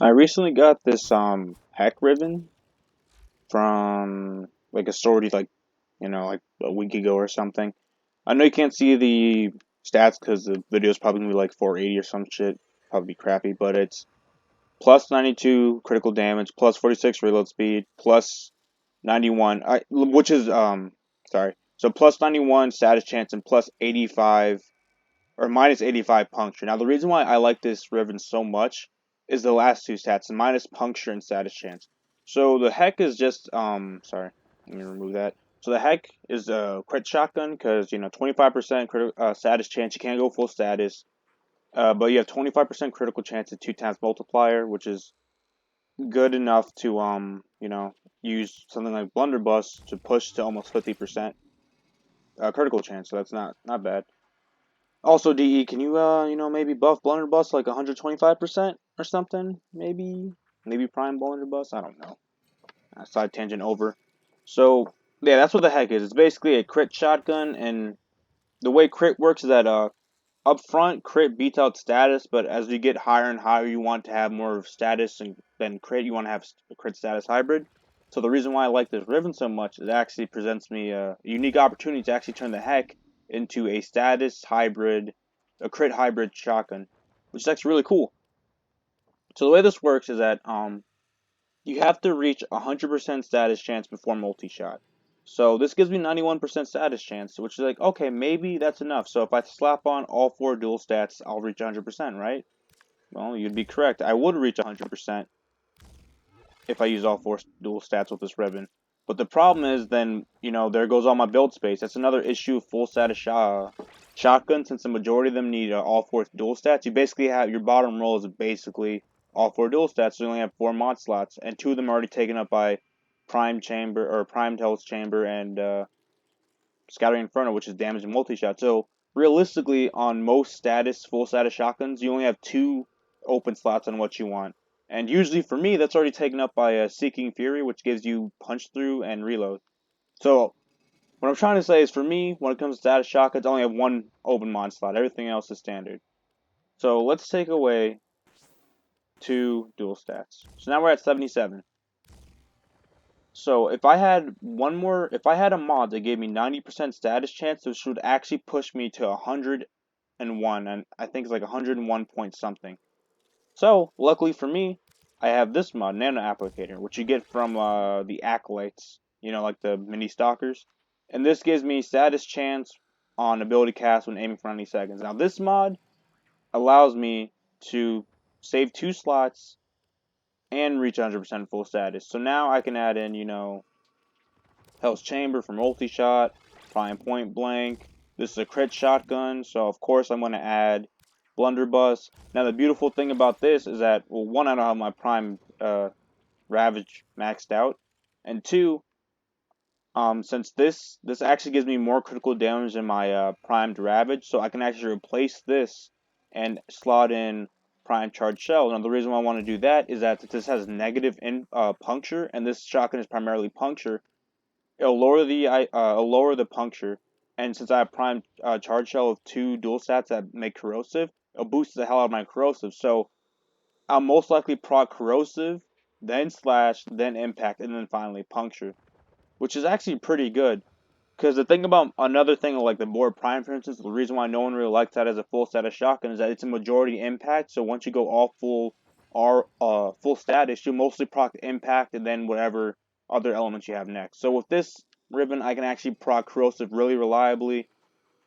I recently got this heck riven from like a sortie like a week ago or something. I know you can't see the stats because the video is probably gonna be like 480 or some shit. Probably be crappy, but it's plus 92 critical damage, plus 46 reload speed, plus 91. Which is sorry. So plus 91 status chance and plus 85 or minus 85 puncture. Now the reason why I like this riven so much is the last two stats, minus puncture and status chance. So the heck is just sorry, let me remove that. So the heck is a crit shotgun because 25% status chance. You can't go full status, but you have 25% critical chance at 2 times multiplier, which is good enough to use something like blunderbuss to push to almost 50% critical chance. So that's not bad. Also, DE, can you maybe buff blunderbuss like 125% or something? Maybe prime blunderbuss. I don't know. Side tangent over. So yeah, that's what the heck is. It's basically a crit shotgun, and the way crit works is that up front crit beats out status, but as you get higher and higher, you want to have more of status and than crit. You want to have a crit status hybrid. So the reason why I like this riven so much is it actually presents me a unique opportunity to actually turn the heck into a status hybrid, a crit hybrid shotgun, which is actually really cool. So the way this works is that you have to reach 100% status chance before multi-shot. So this gives me 91% status chance, which is like, okay, maybe that's enough. So if I slap on all four dual stats, I'll reach 100%, right? Well, you'd be correct. I would reach 100% if I use all four dual stats with this ribbon. But the problem is then, there goes all my build space. That's another issue of full status shotgun, since the majority of them need all four dual stats. You basically have your bottom row is basically all four dual stats. So you only have 4 mod slots, and 2 of them are already taken up by Prime Chamber or Prime Health Chamber and Scattering Inferno, which is damage and multi-shot. So realistically, on most full status shotguns, you only have 2 open slots on what you want. And usually for me, that's already taken up by Seeking Fury, which gives you punch through and reload. So what I'm trying to say is, for me, when it comes to status shotguns, I only have 1 open mod slot. Everything else is standard. So let's take away 2 dual stats. So now we're at 77. So if I had a mod that gave me 90% status chance, this would actually push me to 101, and I think it's like 101 point something. So luckily for me, I have this mod, Nano Applicator, which you get from the acolytes, like the mini stalkers, and this gives me status chance on ability cast when aiming for 90 seconds. Now this mod allows me to save 2 slots and reach 100% full status. So now I can add in, Hell's Chamber for multi-shot, Prime Point Blank. This is a crit shotgun, so of course I'm going to add Blunderbuss. Now the beautiful thing about this is that, well, one, I don't have my Prime Ravage maxed out, and two, since this actually gives me more critical damage than my Primed Ravage, so I can actually replace this and slot in Prime Charge Shell. Now the reason why I want to do that is that this has negative puncture, and this shotgun is primarily puncture. It'll lower the puncture, and since I have prime charge shell of 2 dual stats that make corrosive, it'll boost the hell out of my corrosive. So I'll most likely proc corrosive, then slash, then impact, and then finally puncture, which is actually pretty good. Because the thing about another thing like the board prime, for instance, the reason why no one really likes that as a full status shotgun is that it's a majority impact. So once you go all full status, you mostly proc impact and then whatever other elements you have next. So with this ribbon, I can actually proc corrosive really reliably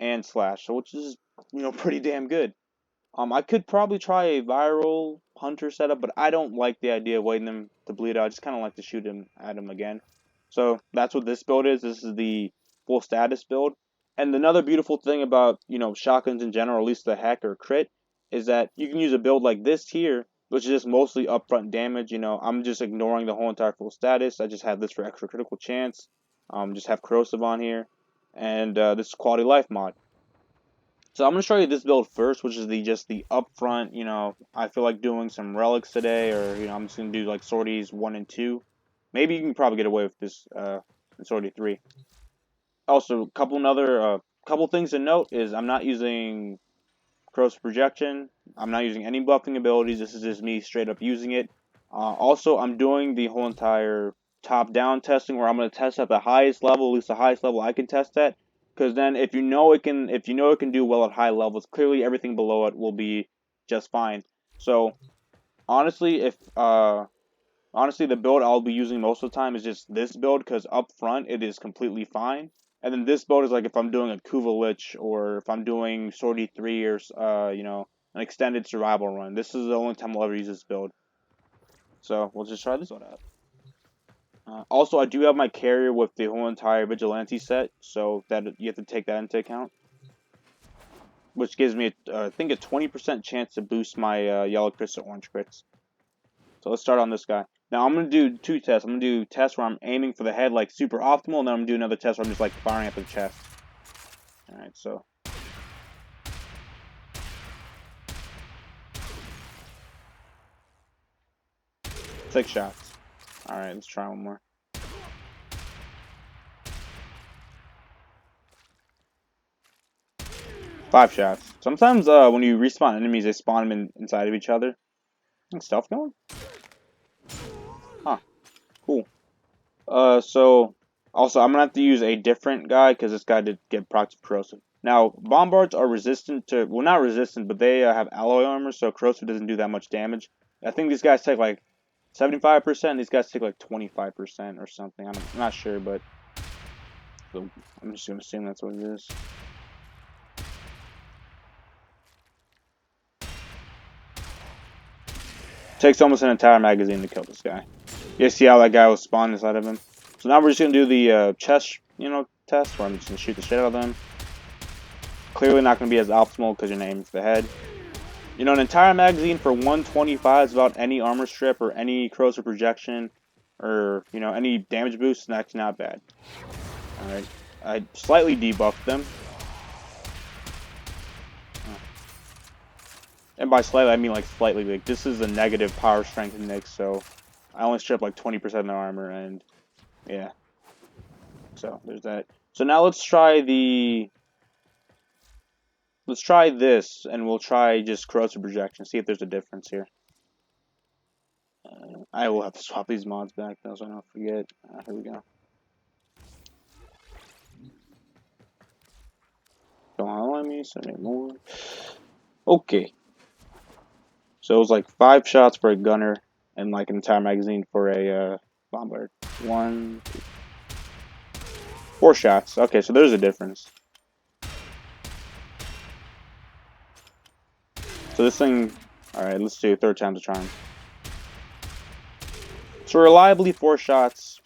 and slash, so which is pretty damn good. I could probably try a viral hunter setup, but I don't like the idea of waiting them to bleed out. I just kind of like to shoot him at him again. So that's what this build is. This is the full status build. And another beautiful thing about shotguns in general, or at least the heck or crit, is that you can use a build like this here, which is just mostly upfront damage. I'm just ignoring the whole entire full status. I just have this for extra critical chance. Just have corrosive on here, and this is quality life mod. So I'm gonna show you this build first, which is just the upfront. I feel like doing some relics today, or I'm just gonna do like sorties 1 and 2. Maybe you can probably get away with this in sortie 3. Also, couple things to note is I'm not using corrosive projection. I'm not using any buffing abilities. This is just me straight up using it. Also, I'm doing the whole entire top-down testing where I'm going to test at the highest level, at least the highest level I can test at. Because then, if you know it can do well at high levels, clearly everything below it will be just fine. So honestly, honestly, the build I'll be using most of the time is just this build because up front it is completely fine. And then this build is like if I'm doing a Kuva Lich or if I'm doing Sortie 3 or an extended survival run. This is the only time I'll ever use this build. So we'll just try this one out. Also, I do have my carrier with the whole entire Vigilante set, so that you have to take that into account. Which gives me, I think, a 20% chance to boost my yellow crits to orange crits. So let's start on this guy. Now I'm going to do two tests. I'm going to do tests where I'm aiming for the head like super optimal, and then I'm going to do another test where I'm just like firing at the chest. Alright, so. Six shots. Alright, let's try one more. Five shots. Sometimes when you respawn enemies, they spawn them inside of each other. Stealth going? Huh. Cool. So also I'm gonna have to use a different guy because this guy did get proc to corrosive. Now bombards are resistant to, well, not resistant, but they have alloy armor, so corrosive doesn't do that much damage. I think these guys take like 75%. These guys take like 25% or something. I'm not sure, but so I'm just gonna assume that's what it is. Takes almost an entire magazine to kill this guy. You see how that guy was spawned inside of him? So now we're just gonna do the chest, test where I'm just gonna shoot the shit out of them. Clearly not gonna be as optimal because you're aiming for the head. An entire magazine for 125 without any armor strip or any corrosive projection or, any damage boost, that's not bad. Alright, I slightly debuffed them. And by slightly, I mean like slightly. Like, this is a negative power strength mix, so I only strip like 20% of their armor, and yeah. So, there's that. So now let's try this, and we'll try just corrosive projection, see if there's a difference here. I will have to swap these mods back though, so I don't forget. Here we go. Don't allow me, so many more. Okay. So it was like 5 shots for a gunner, and like an entire magazine for a bombard. 1, 2, 4 shots. Okay, so there's a difference. So this thing, alright, let's do third time's a charm. So reliably 4 shots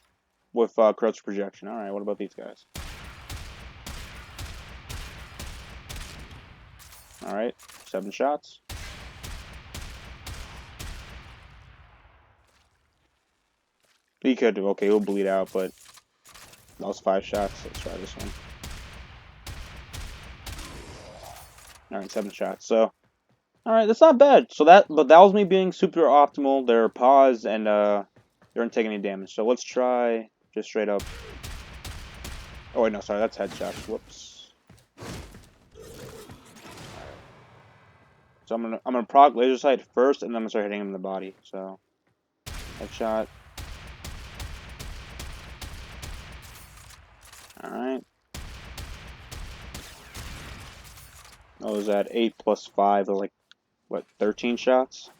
with corrosive projection. Alright, what about these guys? Alright, 7 shots. He could do, okay, he'll bleed out, but that was 5 shots. Let's try this one. Alright, 7 shots. So, alright, that's not bad. But that was me being super optimal. They're paused and they don't take any damage. So let's try just straight up. Oh wait, no, sorry, that's headshots. Whoops. So I'm gonna proc laser sight first, and then I'm gonna start hitting him in the body. So headshot. Alright. What was that? 8 plus 5, like, what, 13 shots?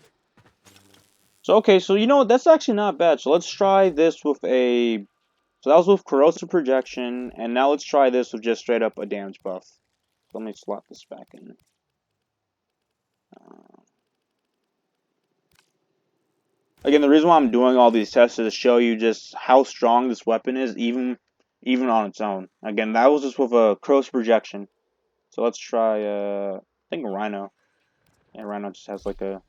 So, okay, so you know what? That's actually not bad. So let's try this with a... So that was with corrosive projection, and now let's try this with just straight up a damage buff. Let me slot this back in. Again, the reason why I'm doing all these tests is to show you just how strong this weapon is, even on its own. Again, that was just with a corrosive projection. So let's try, I think Rhino. Yeah, Rhino just has like a...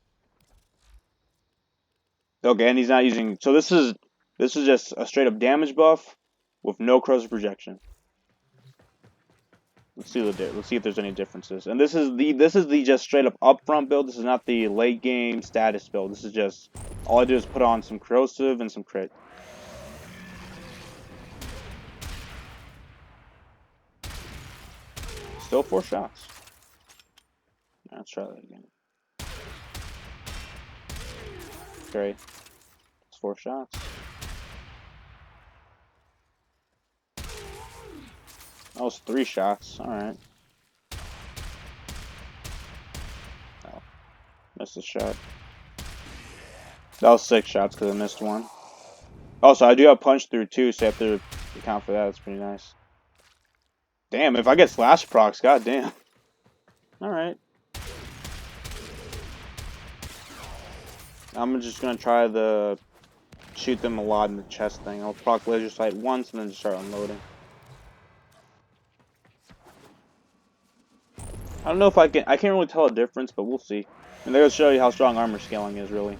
Okay, and he's not using... So this is just a straight up damage buff with no corrosive projection. Let's see if there's any differences. And this is the just straight up upfront build. This is not the late game status build. This is just all I do is put on some corrosive and some crit. Still 4 shots. Let's try that again. great. It's 4 shots. That was 3 shots. Alright. Oh, missed a shot. That was 6 shots because I missed one. Also, I do have punch through too, so you have to account for that. That's pretty nice. Damn, if I get slash procs, goddamn. Alright. I'm just gonna try the shoot them a lot in the chest thing. I'll proc laser sight once and then just start unloading. I don't know if I can't really tell a difference, but we'll see. And they're gonna show you how strong armor scaling is, really.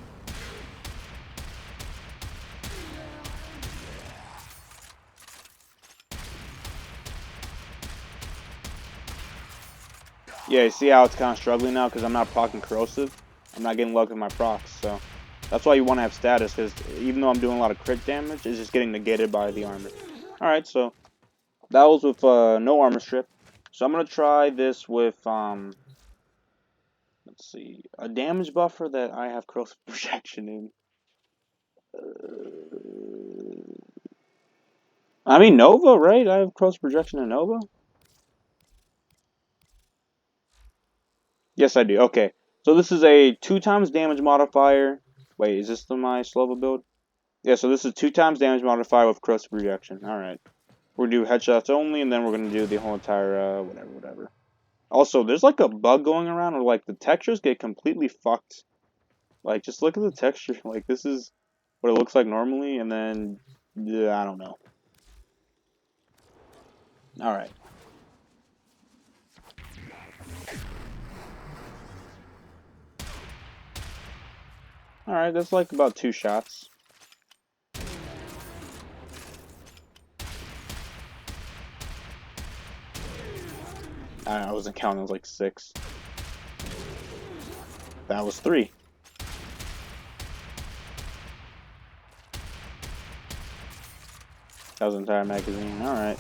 Yeah, you see how it's kind of struggling now because I'm not proccing corrosive. I'm not getting luck with my procs, so that's why you want to have status, because even though I'm doing a lot of crit damage, it's just getting negated by the armor. Alright, so that was with no armor strip. So I'm gonna try this with let's see, a damage buffer that I have corrosive protection in. I mean Nova, right? I have corrosive protection in Nova. Yes, I do. Okay, so this is a 2 times damage modifier. Wait, is this my Slova build? Yeah, so this is 2 times damage modifier with corrosive projection. Alright. We're gonna do headshots only, and then we're gonna do the whole entire, whatever. Also, there's like a bug going around where like the textures get completely fucked. Like, just look at the texture. Like, this is what it looks like normally, and then, yeah, I don't know. Alright. Alright, that's like about 2 shots. I wasn't counting, it was like 6. That was 3. That was an entire magazine. Alright.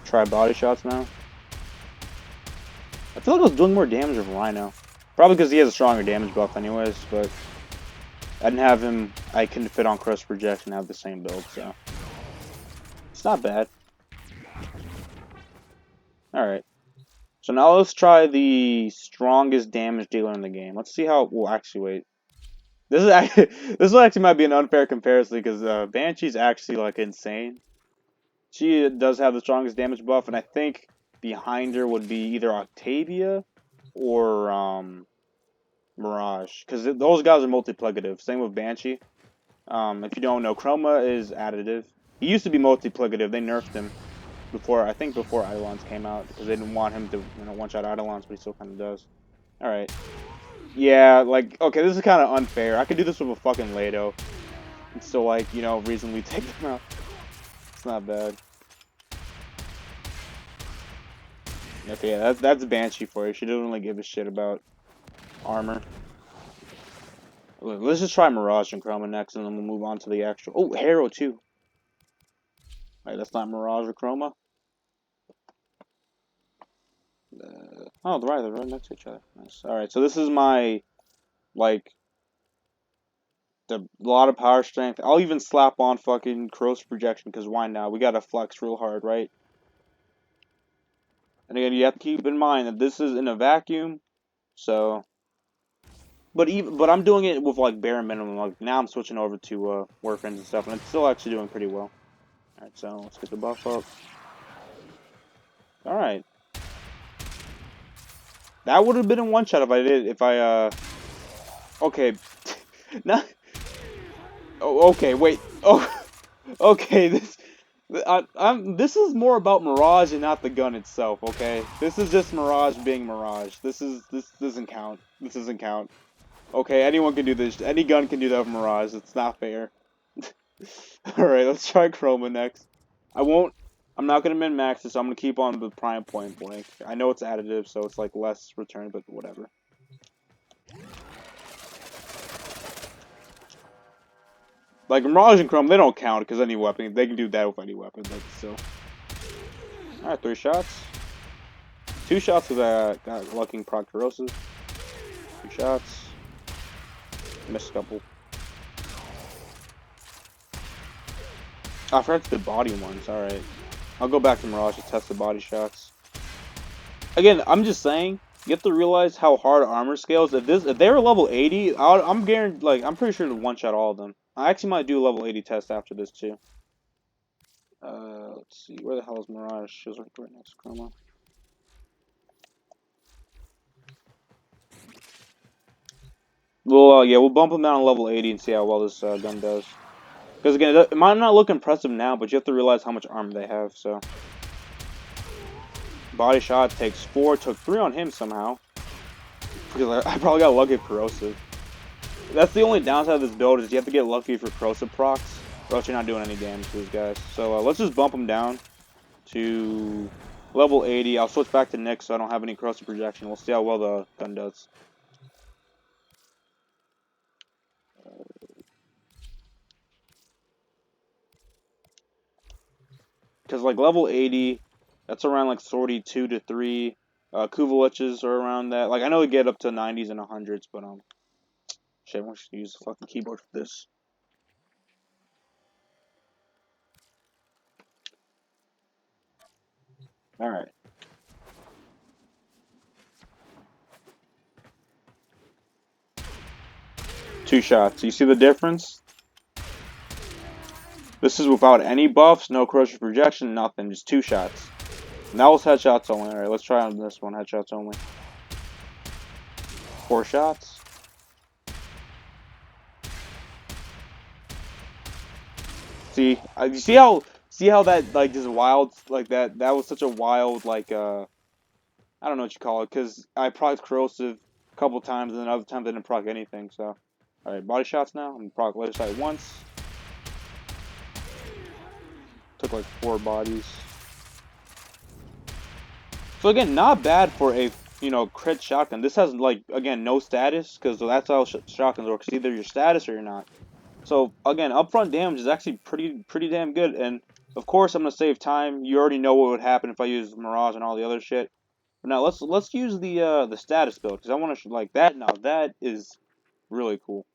Try body shots now. I feel like I was doing more damage with Rhino. Probably because he has a stronger damage buff anyways, but I didn't have him. I couldn't fit on corrosive projection and have the same build, so it's not bad. Alright. So now let's try the strongest damage dealer in the game. Let's see how. Well, actually, wait. This is actually, this actually might be an unfair comparison because Banshee's actually like insane. She does have the strongest damage buff, and I think behind her would be either Octavia or Mirage, because those guys are multiplicative. Same with Banshee. If you don't know, Chroma is additive. He used to be multiplicative. They nerfed him before, I think before Eidolons came out, because they didn't want him to, one-shot Eidolons, but he still kind of does. Alright. Yeah, like, okay, this is kind of unfair. I could do this with a fucking Lado. And still, like, reasonably take them out. It's not bad. Okay, yeah, that's Banshee for you. She doesn't really give a shit about armor. Let's just try Mirage and Chroma next, and then we'll move on to the actual... Oh, Harrow, too. Alright, that's not Mirage or Chroma. Oh, they're right next to each other. Nice. Alright, so this is my, like, a lot of power strength. I'll even slap on fucking corrosive projection, because why not? We gotta flex real hard, right? And again, you have to keep in mind that this is in a vacuum, so... But I'm doing it with, like, bare minimum. Like, now I'm switching over to Warframes and stuff, and it's still actually doing pretty well. Alright, so let's get the buff up. Alright. That would have been a one-shot if I okay. Not... Oh, okay, wait. Oh, okay, this is more about Mirage and not the gun itself, okay? This is just Mirage being Mirage. This doesn't count. This doesn't count. Okay, anyone can do this. Any gun can do that with Mirage. It's not fair. Alright, let's try Chroma next. I'm not gonna min-max this, so I'm gonna keep on the prime point blank. I know it's additive, so it's like less return, but whatever. Like Mirage and Chrome, they don't count because any weapon, they can do that with any weapon. Like, so, alright, 3 shots. 2 shots with that lucky proc corrosive. 2 shots. Missed a couple. Oh, I forgot to do the body ones. Alright. I'll go back to Mirage to test the body shots. Again, I'm just saying, you have to realize how hard armor scales. If they were level 80, I'm guaranteed, like, I'm pretty sure to one-shot all of them. I actually might do a level 80 test after this, too. Let's see. Where the hell is Mirage? She was right next to Chroma. Well, yeah, we'll bump him down to level 80 and see how well this gun does. Because again, it might not look impressive now, but you have to realize how much armor they have, so. Body shot takes 4, took 3 on him somehow. Because I probably got lucky with corrosive. That's the only downside of this build, is you have to get lucky for corrosive procs, or else you're not doing any damage to these guys. So let's just bump him down to level 80. I'll switch back to Nick so I don't have any corrosive projection. We'll see how well the gun does. Because like level 80, that's around like 42 to 3. Kuvaliches are around that. Like I know we get up to 90s and 100s, but shit, I want to use the fucking keyboard for this. All right. Two shots. You see the difference? This is without any buffs, no corrosive projection, nothing. Just 2 shots. And that was headshots only. Alright, let's try on this one. Headshots only. 4 shots. See, you see how that like just wild like that was such a wild like I don't know what you call it, because I procced corrosive a couple times and then other times I didn't proc anything. So, all right, body shots now. I'm gonna proc laser sight once. Took like 4 bodies. So again, not bad for a crit shotgun. This has like again no status, because that's how shotguns work. It's either your status or you're not. So again, upfront damage is actually pretty damn good. And of course, I'm gonna save time. You already know what would happen if I use Mirage and all the other shit. But now let's use the status build, because I want to like that. Now that is really cool.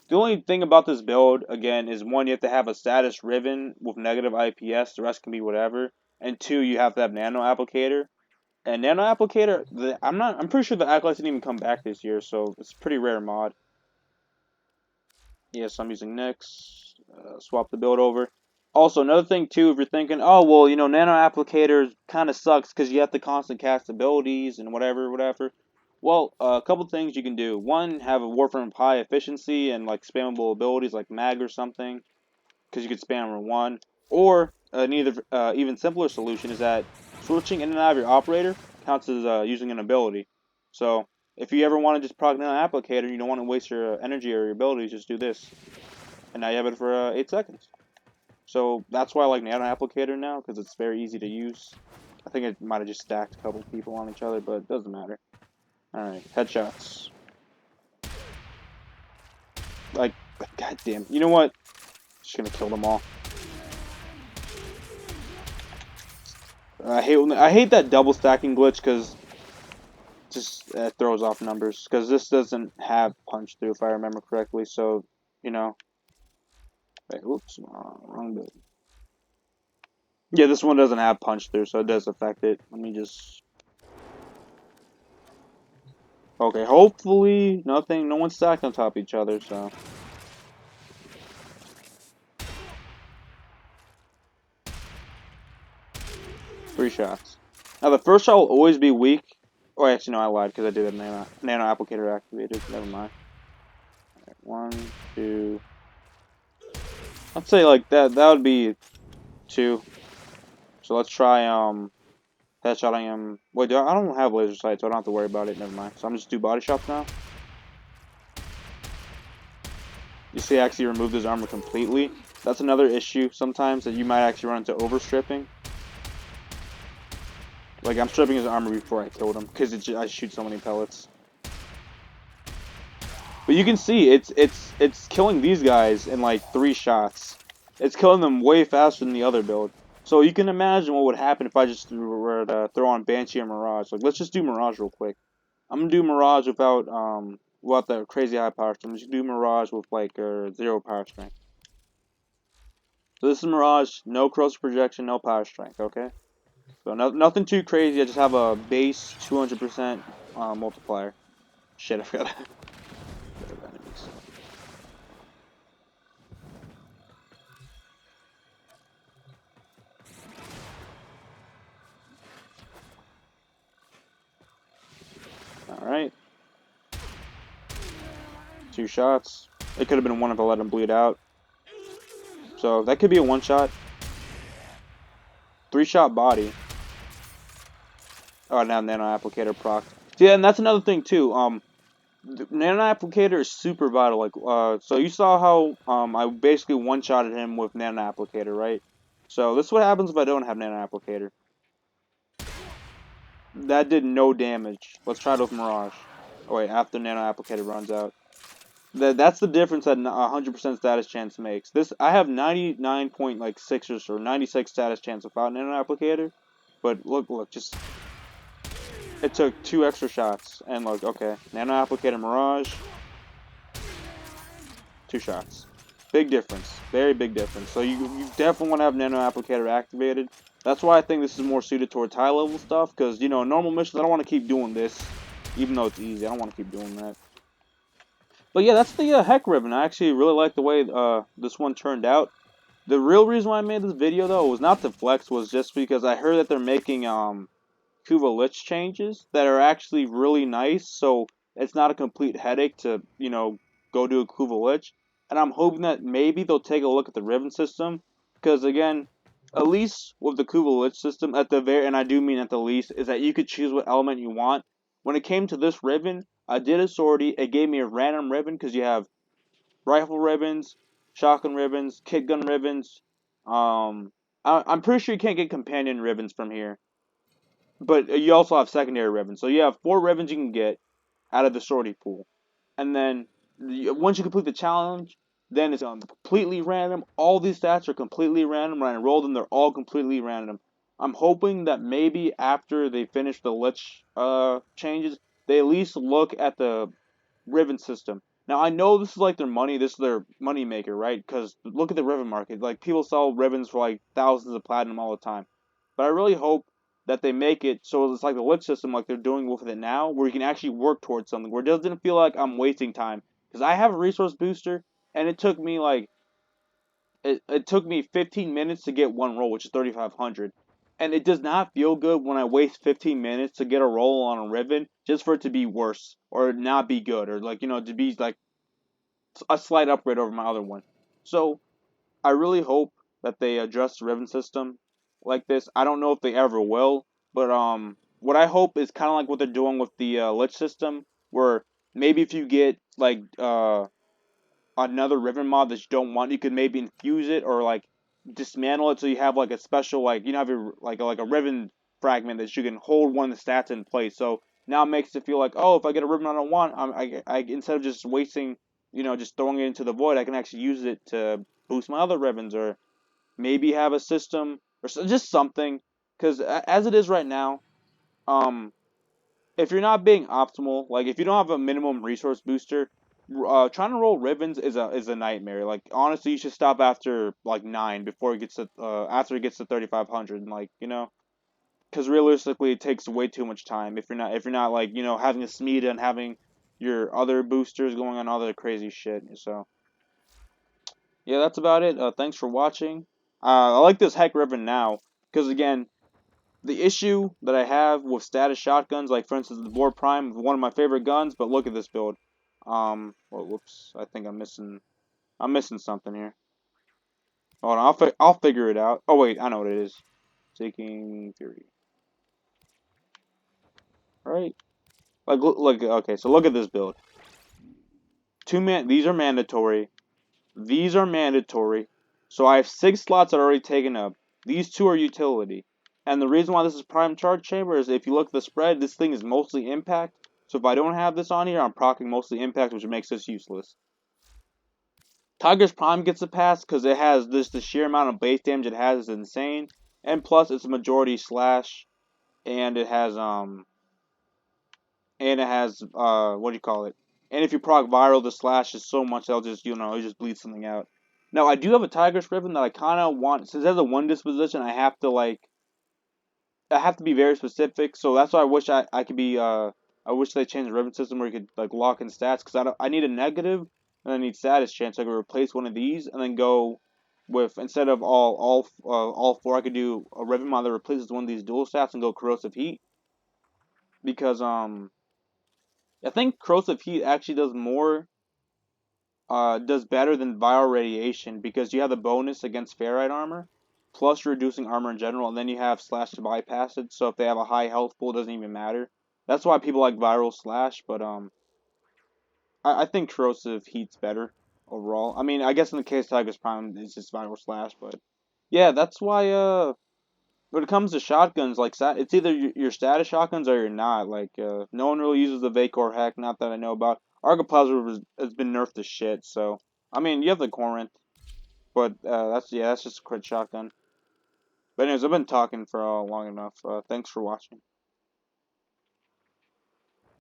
The only thing about this build, again, is one, you have to have a status riven with negative IPS. The rest can be whatever. And 2, you have to have nano applicator. And nano applicator, I'm pretty sure the acolytes didn't even come back this year, so it's a pretty rare mod. Yes, I'm using Nyx. Swap the build over. Also, another thing too, if you're thinking, oh well, nano applicators kind of sucks because you have to constant cast abilities and whatever. Well, a couple things you can do. One, have a Warframe of high efficiency and like spammable abilities like mag or something, because you could spam or one. Or an even simpler solution is that switching in and out of your operator counts as using an ability. So if you ever want to just proc nano applicator, you don't want to waste your energy or your abilities, just do this, and now you have it for 8 seconds. So that's why I like nano applicator now, because it's very easy to use. I think it might have just stacked a couple people on each other, but it doesn't matter. Alright, headshots. Like, goddamn. You know what? Just gonna kill them all. I hate that double stacking glitch, because just it throws off numbers. Because this doesn't have punch through, if I remember correctly. So, Wait, oops, wrong bit. Yeah, this one doesn't have punch through, so it does affect it. Let me just... Okay, hopefully no one's stacked on top of each other, so... 3 shots. Now the first shot will always be weak. Oh, actually no, I lied, because I did have nano applicator activated. Never mind. Alright, 1, 2... Let's say like that would be 2. So let's try headshotting him. Wait, I don't have laser sight, so I don't have to worry about it. Never mind. So I'm just do body shots now. You see, I actually removed his armor completely. That's another issue sometimes, that you might actually run into overstripping. Like I'm stripping his armor before I killed him, because I shoot so many pellets. But you can see it's killing these guys in like 3 shots. It's killing them way faster than the other build. So you can imagine what would happen if I just were to throw on Banshee or Mirage. Like, let's just do Mirage real quick. I'm gonna do Mirage without the crazy high power strength. Just do Mirage with like 0 power strength. So this is Mirage, no corrosive projection, no power strength. Okay. So nothing too crazy. I just have a base 200% multiplier. Shit, I forgot. Enemies. All right. 2 shots. It could have been one if I let him bleed out. So that could be a 1-shot. 3-shot body. Oh, now nano applicator proc. Yeah, and that's another thing too. The nano applicator is super vital. Like, so you saw how I basically 1-shotted him with nano applicator, right? So this is what happens if I don't have nano applicator. That did no damage. Let's try it with Mirage. Oh wait, after nano applicator runs out. That's the difference that 100% status chance makes. This I have 99.6 or 96 status chance without nano applicator, but look, just it took 2 extra shots, and look, okay, nano applicator Mirage, 2 shots, big difference, very big difference. So you definitely want to have nano applicator activated. That's why I think this is more suited towards high level stuff, because you know normal missions I don't want to keep doing this, even though it's easy. I don't want to keep doing that. But yeah, that's the Heck Ribbon. I actually really like the way this one turned out. The real reason why I made this video though was not to flex, was just because I heard that they're making Kuva Lich changes that are actually really nice, so it's not a complete headache to, you know, go do a Kuva Lich. And I'm hoping that maybe they'll take a look at the Riven system, because again, at least with the Kuva Lich system, at the very, and I do mean at the least, is that you could choose what element you want. When it came to this Riven, I did a sortie. It gave me a random Riven because you have rifle ribbons, shotgun ribbons, kit gun ribbons. I'm pretty sure you can't get companion ribbons from here, but you also have secondary ribbons. So you have 4 ribbons you can get out of the sortie pool, and then once you complete the challenge, then it's completely random. All these stats are completely random. When I roll them, they're all completely random. I'm hoping that maybe after they finish the Lich changes, they at least look at the Riven system. Now I know this is like their money, this is their money maker, right? Because look at the Riven market. Like people sell Rivens for like thousands of platinum all the time. But I really hope that they make it so it's like the Lich system, like they're doing with it now, where you can actually work towards something, where it doesn't feel like I'm wasting time. Because I have a resource booster, and it took me like it took me 15 minutes to get one roll, which is 3,500. And it does not feel good when I waste 15 minutes to get a roll on a Riven just for it to be worse or not be good or like, you know, to be like a slight upgrade over my other one. So I really hope that they address the Riven system like this. I don't know if they ever will, but what I hope is kind of like what they're doing with the Lich system, where maybe if you get like another Riven mod that you don't want, you could maybe infuse it or like dismantle it so you have like a special, like, you know, have your like a Riven fragment that you can hold one of the stats in place. So now it makes it feel like, oh, if I get a Riven I don't want, I instead of just wasting, you know, just throwing it into the void, I can actually use it to boost my other Rivens, or maybe have a system or just something. Because as it is right now, um, if you're not being optimal, like if you don't have a minimum resource booster, trying to roll Rivens is a nightmare. Like honestly, you should stop after like 9 before it gets to after it gets to 3,500. Like, you know, because realistically, it takes way too much time if you're not like, you know, having a Smeeda and having your other boosters going on all the crazy shit. So yeah, that's about it. Thanks for watching. I like this Heck Riven now because again, the issue that I have with status shotguns, like for instance the Boar Prime, one of my favorite guns, but look at this build. Well, whoops, I think I'm missing something here. Hold on, I'll figure it out. Oh wait, I know what it is. Seeking Fury. Right? Like look, okay, so look at this build. These are mandatory. These are mandatory. So I have 6 slots that are already taken up. These 2 are utility. And the reason why this is prime charge chamber is if you look at the spread, this thing is mostly impact. So if I don't have this on here, I'm proccing mostly impact, which makes this useless. Tiger's Prime gets a pass because it has this, the sheer amount of base damage it has is insane. And plus, it's a majority slash, and it has what do you call it? And if you proc viral, the slash is so much they'll just it just bleed something out. Now I do have a Tiger's Riven that I kind of want since it has a one disposition. I have to be very specific. So that's why I wish I could be I wish they changed the Riven system where you could like lock in stats because I need a negative and I need status chance. So I could replace one of these and then go with instead of all four, I could do a Riven mod that replaces one of these dual stats and go corrosive heat because I think corrosive heat actually does better than viral radiation because you have the bonus against ferrite armor, plus reducing armor in general, and then you have slash to bypass it. So if they have a high health pool, it doesn't even matter. That's why people like viral slash, but I think corrosive heat's better overall. I mean, I guess in the case of Tiger's Prime, it's just viral slash, but yeah, that's why when it comes to shotguns, like it's either your status shotguns or you're not. Like no one really uses the Vacor hack, not that I know about. Argoplasma has been nerfed to shit, so I mean you have the Corinth, but that's just a crit shotgun. But anyways, I've been talking for long enough. Thanks for watching.